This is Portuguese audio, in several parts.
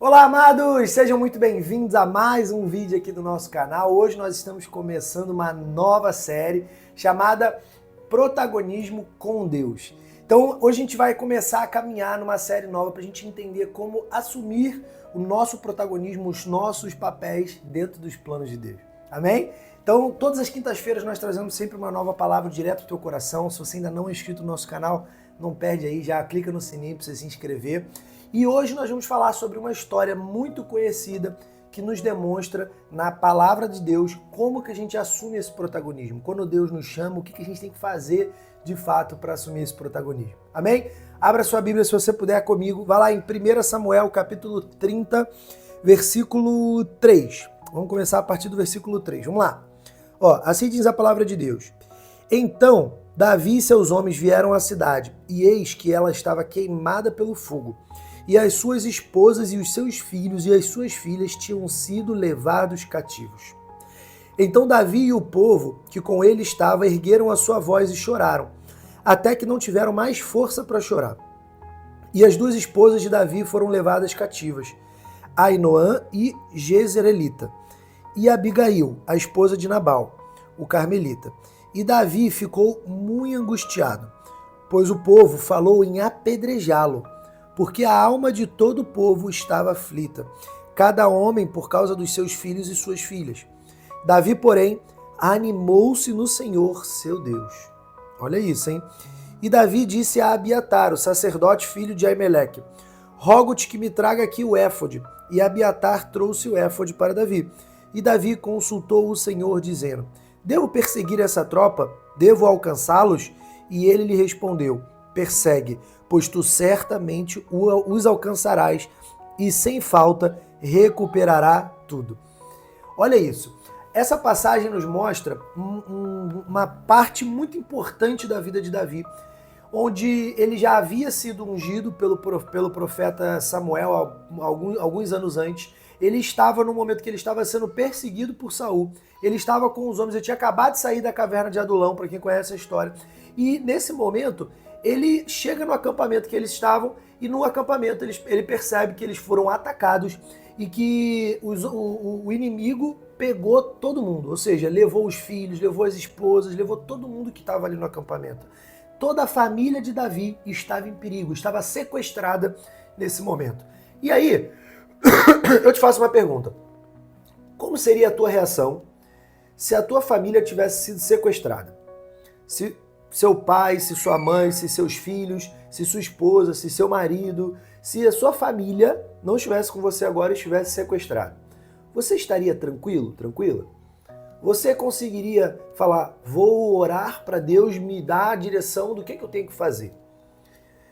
Olá, amados! Sejam muito bem-vindos a mais um vídeo aqui do nosso canal. Hoje nós estamos começando uma nova série chamada Protagonismo com Deus. Então, hoje a gente vai começar a caminhar numa série nova para a gente entender como assumir o nosso protagonismo, os nossos papéis dentro dos planos de Deus. Amém? Então, todas as quintas-feiras nós trazemos sempre uma nova palavra direto do teu coração. Se você ainda não é inscrito no nosso canal, não perde aí, já clica no sininho para você se inscrever. E hoje nós vamos falar sobre uma história muito conhecida que nos demonstra na palavra de Deus como que a gente assume esse protagonismo. Quando Deus nos chama, o que a gente tem que fazer de fato para assumir esse protagonismo. Amém? Abra sua Bíblia se você puder comigo. Vai lá em 1 Samuel, capítulo 30, versículo 3. Vamos começar a partir do versículo 3. Vamos lá. Assim diz a palavra de Deus. Então, Davi e seus homens vieram à cidade, e eis que ela estava queimada pelo fogo. E as suas esposas e os seus filhos e as suas filhas tinham sido levados cativos. Então Davi e o povo que com ele estava ergueram a sua voz e choraram, até que não tiveram mais força para chorar. E as duas esposas de Davi foram levadas cativas, Ainoã e Jezreelita, e Abigail, a esposa de Nabal, o carmelita. E Davi ficou muito angustiado, pois o povo falou em apedrejá-lo, porque a alma de todo o povo estava aflita, cada homem por causa dos seus filhos e suas filhas. Davi, porém, animou-se no Senhor, seu Deus. Olha isso, hein? E Davi disse a Abiatar, o sacerdote filho de Aimeleque, rogo-te que me traga aqui o éfode. E Abiatar trouxe o éfode para Davi. E Davi consultou o Senhor, dizendo, devo perseguir essa tropa? Devo alcançá-los? E ele lhe respondeu, persegue, pois tu certamente os alcançarás e sem falta recuperará tudo. Olha isso. Essa passagem nos mostra uma parte muito importante da vida de Davi, onde ele já havia sido ungido pelo profeta Samuel alguns anos antes. Ele estava no momento que ele estava sendo perseguido por Saul. Ele estava com os homens, ele tinha acabado de sair da caverna de Adulão, para quem conhece a história. E nesse momento, ele chega no acampamento que eles estavam e no acampamento ele percebe que eles foram atacados e que o inimigo pegou todo mundo, ou seja, levou os filhos, levou as esposas, levou todo mundo que estava ali no acampamento. Toda a família de Davi estava em perigo, estava sequestrada nesse momento. E aí, eu te faço uma pergunta. Como seria a tua reação se a tua família tivesse sido sequestrada? Se seu pai, se sua mãe, se seus filhos, se sua esposa, se seu marido, se a sua família não estivesse com você agora e estivesse sequestrado. Você estaria tranquilo, tranquila? Você conseguiria falar, vou orar para Deus me dar a direção do que eu tenho que fazer?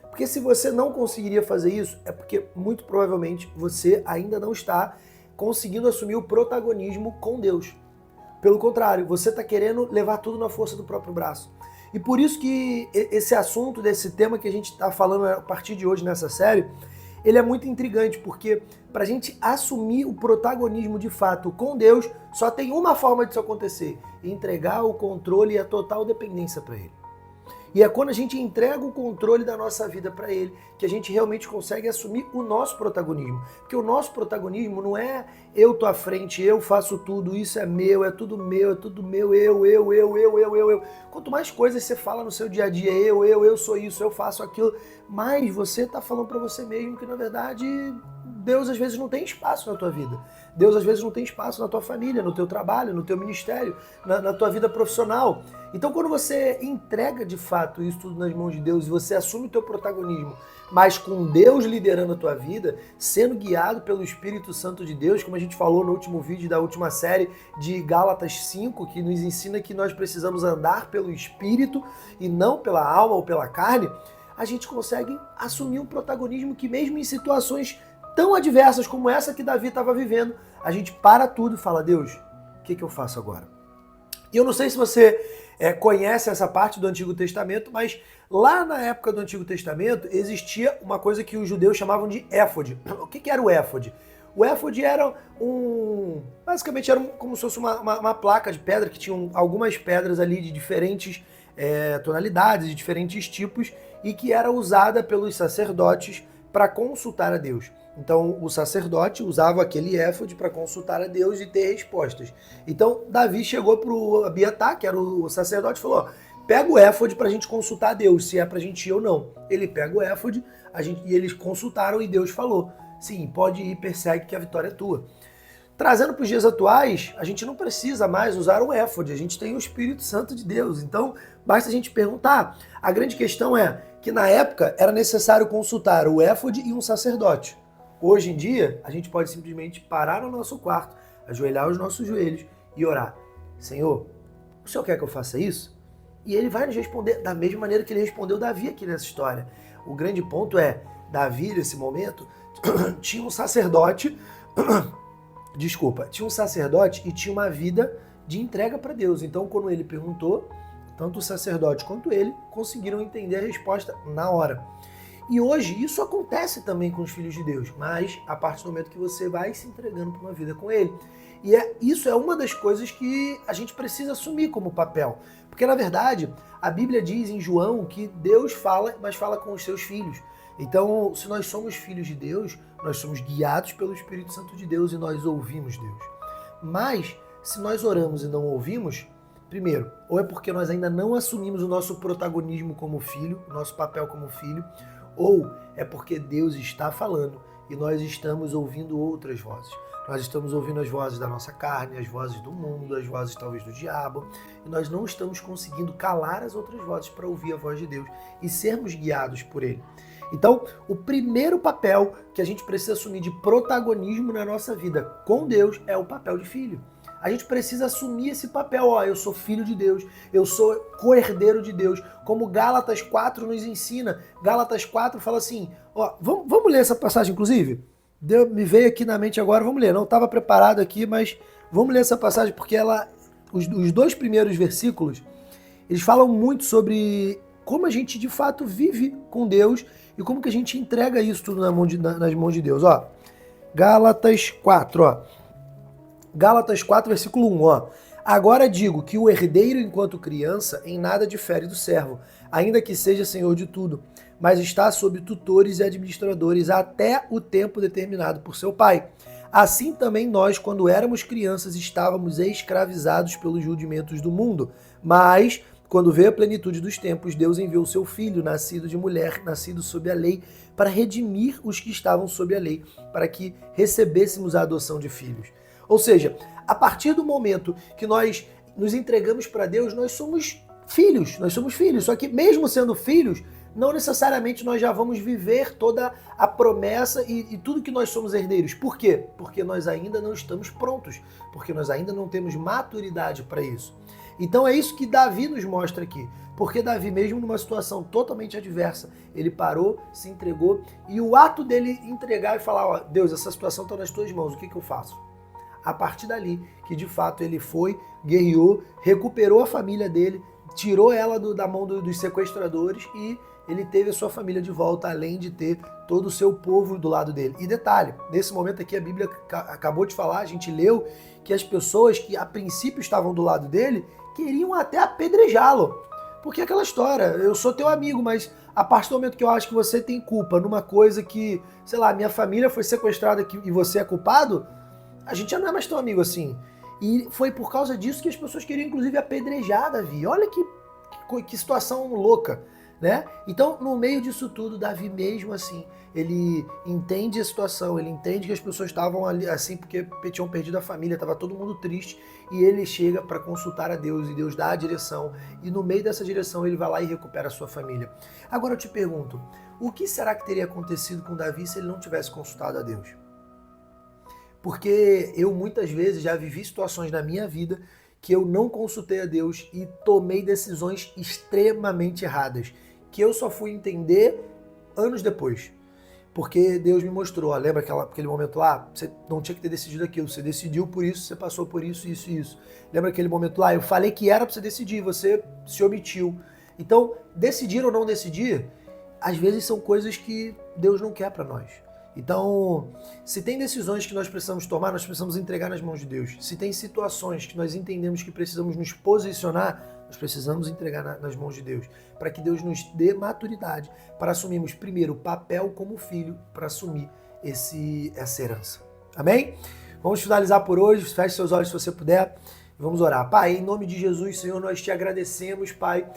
Porque se você não conseguiria fazer isso, é porque muito provavelmente você ainda não está conseguindo assumir o protagonismo com Deus. Pelo contrário, você está querendo levar tudo na força do próprio braço. E por isso que esse assunto, desse tema que a gente está falando a partir de hoje nessa série, ele é muito intrigante, porque para a gente assumir o protagonismo de fato com Deus, só tem uma forma disso acontecer, entregar o controle e a total dependência para Ele. E é quando a gente entrega o controle da nossa vida para Ele que a gente realmente consegue assumir o nosso protagonismo. Porque o nosso protagonismo não é eu tô à frente, eu faço tudo, isso é meu, é tudo meu, eu. Quanto mais coisas você fala no seu dia a dia, eu sou isso, eu faço aquilo, mais você tá falando para você mesmo que na verdade Deus às vezes não tem espaço na tua vida. Deus às vezes não tem espaço na tua família, no teu trabalho, no teu ministério, na tua vida profissional. Então quando você entrega de fato isso tudo nas mãos de Deus e você assume o teu protagonismo, mas com Deus liderando a tua vida, sendo guiado pelo Espírito Santo de Deus, como a gente falou no último vídeo da última série de Gálatas 5, que nos ensina que nós precisamos andar pelo Espírito e não pela alma ou pela carne, a gente consegue assumir um protagonismo que mesmo em situações tão adversas como essa que Davi estava vivendo, a gente para tudo e fala, Deus, o que eu faço agora? E eu não sei se você conhece essa parte do Antigo Testamento, mas lá na época do Antigo Testamento existia uma coisa que os judeus chamavam de éfode. O que era o éfode? O éfode era basicamente era como se fosse uma placa de pedra que tinha algumas pedras ali de diferentes tonalidades, de diferentes tipos, e que era usada pelos sacerdotes para consultar a Deus. Então o sacerdote usava aquele éfode para consultar a Deus e ter respostas. Então Davi chegou para o Abiatar, que era o sacerdote, e falou: pega o éfode para a gente consultar a Deus, se é para a gente ir ou não. Ele pega o éfode, e eles consultaram e Deus falou: sim, pode ir, persegue que a vitória é tua. Trazendo para os dias atuais, a gente não precisa mais usar o éfode, a gente tem o Espírito Santo de Deus. Então, basta a gente perguntar. A grande questão é que na época era necessário consultar o éfode e um sacerdote. Hoje em dia, a gente pode simplesmente parar no nosso quarto, ajoelhar os nossos joelhos e orar: Senhor, o Senhor quer que eu faça isso? E ele vai nos responder da mesma maneira que ele respondeu Davi aqui nessa história. O grande ponto é, Davi, nesse momento, tinha um sacerdote... tinha um sacerdote e tinha uma vida de entrega para Deus. Então, quando ele perguntou, tanto o sacerdote quanto ele conseguiram entender a resposta na hora. E hoje isso acontece também com os filhos de Deus, mas a partir do momento que você vai se entregando para uma vida com ele. E isso é uma das coisas que a gente precisa assumir como papel. Porque, na verdade, a Bíblia diz em João que Deus fala, mas fala com os seus filhos. Então, se nós somos filhos de Deus, nós somos guiados pelo Espírito Santo de Deus e nós ouvimos Deus. Mas, se nós oramos e não ouvimos, primeiro, ou é porque nós ainda não assumimos o nosso protagonismo como filho, o nosso papel como filho, ou é porque Deus está falando e nós estamos ouvindo outras vozes. Nós estamos ouvindo as vozes da nossa carne, as vozes do mundo, as vozes talvez do diabo, e nós não estamos conseguindo calar as outras vozes para ouvir a voz de Deus e sermos guiados por Ele. Então, o primeiro papel que a gente precisa assumir de protagonismo na nossa vida com Deus é o papel de filho. A gente precisa assumir esse papel. Eu sou filho de Deus, eu sou co-herdeiro de Deus. Como Gálatas 4 nos ensina. Gálatas 4 fala assim, vamos ler essa passagem inclusive? Me veio aqui na mente agora, vamos ler. Não estava preparado aqui, mas vamos ler essa passagem porque os dois primeiros versículos, eles falam muito sobre como a gente de fato vive com Deus e como que a gente entrega isso tudo nas mãos de Deus. Gálatas 4, Gálatas 4, versículo 1, Agora digo que o herdeiro, enquanto criança, em nada difere do servo, ainda que seja senhor de tudo, mas está sob tutores e administradores até o tempo determinado por seu pai. Assim também nós, quando éramos crianças, estávamos escravizados pelos rudimentos do mundo, mas... quando veio a plenitude dos tempos, Deus enviou seu Filho, nascido de mulher, nascido sob a lei, para redimir os que estavam sob a lei, para que recebêssemos a adoção de filhos. Ou seja, a partir do momento que nós nos entregamos para Deus, nós somos filhos. Só que mesmo sendo filhos, não necessariamente nós já vamos viver toda a promessa e tudo que nós somos herdeiros. Por quê? Porque nós ainda não estamos prontos, porque nós ainda não temos maturidade para isso. Então é isso que Davi nos mostra aqui, porque Davi, mesmo numa situação totalmente adversa, ele parou, se entregou, e o ato dele entregar e falar, Deus, essa situação está nas tuas mãos, o que eu faço? A partir dali, que de fato ele foi, guerreou, recuperou a família dele, tirou ela da mão dos sequestradores e ele teve a sua família de volta, além de ter todo o seu povo do lado dele. E detalhe, nesse momento aqui a Bíblia acabou de falar, a gente leu, que as pessoas que a princípio estavam do lado dele queriam até apedrejá-lo. Porque aquela história, eu sou teu amigo, mas a partir do momento que eu acho que você tem culpa numa coisa que, sei lá, minha família foi sequestrada e você é culpado, a gente já não é mais tão amigo assim. E foi por causa disso que as pessoas queriam inclusive apedrejar Davi. Olha que situação louca, né? Então, no meio disso tudo, Davi mesmo assim, ele entende a situação, ele entende que as pessoas estavam ali assim porque tinham perdido a família, estava todo mundo triste, e ele chega para consultar a Deus, e Deus dá a direção, e no meio dessa direção ele vai lá e recupera a sua família. Agora eu te pergunto, o que será que teria acontecido com Davi se ele não tivesse consultado a Deus? Porque eu muitas vezes já vivi situações na minha vida que eu não consultei a Deus e tomei decisões extremamente erradas, que eu só fui entender anos depois. Porque Deus me mostrou, lembra aquele momento lá? Você não tinha que ter decidido aquilo, você decidiu por isso, você passou por isso, isso e isso. Lembra aquele momento lá? Eu falei que era para você decidir, você se omitiu. Então, decidir ou não decidir, às vezes são coisas que Deus não quer para nós. Então, se tem decisões que nós precisamos tomar, nós precisamos entregar nas mãos de Deus. Se tem situações que nós entendemos que precisamos nos posicionar, Nós precisamos entregar nas mãos de Deus, para que Deus nos dê maturidade, para assumirmos primeiro o papel como filho, para assumir essa herança. Amém? Vamos finalizar por hoje, feche seus olhos se você puder e vamos orar. Pai, em nome de Jesus, Senhor, nós te agradecemos, Pai,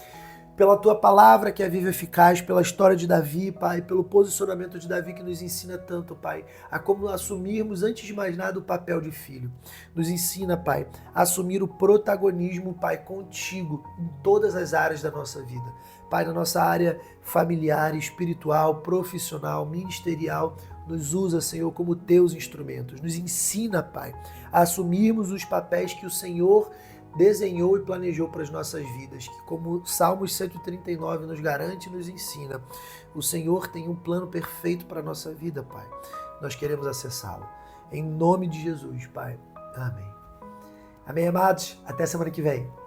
pela tua palavra que é viva e eficaz, pela história de Davi, Pai, pelo posicionamento de Davi que nos ensina tanto, Pai, a como assumirmos, antes de mais nada, o papel de filho. Nos ensina, Pai, a assumir o protagonismo, Pai, contigo, em todas as áreas da nossa vida. Pai, na nossa área familiar, espiritual, profissional, ministerial, nos usa, Senhor, como teus instrumentos. Nos ensina, Pai, a assumirmos os papéis que o Senhor desenhou e planejou para as nossas vidas, que como Salmos 139 nos garante e nos ensina, o Senhor tem um plano perfeito para a nossa vida, Pai. Nós queremos acessá-lo. Em nome de Jesus, Pai. Amém. Amém, amados. Até semana que vem.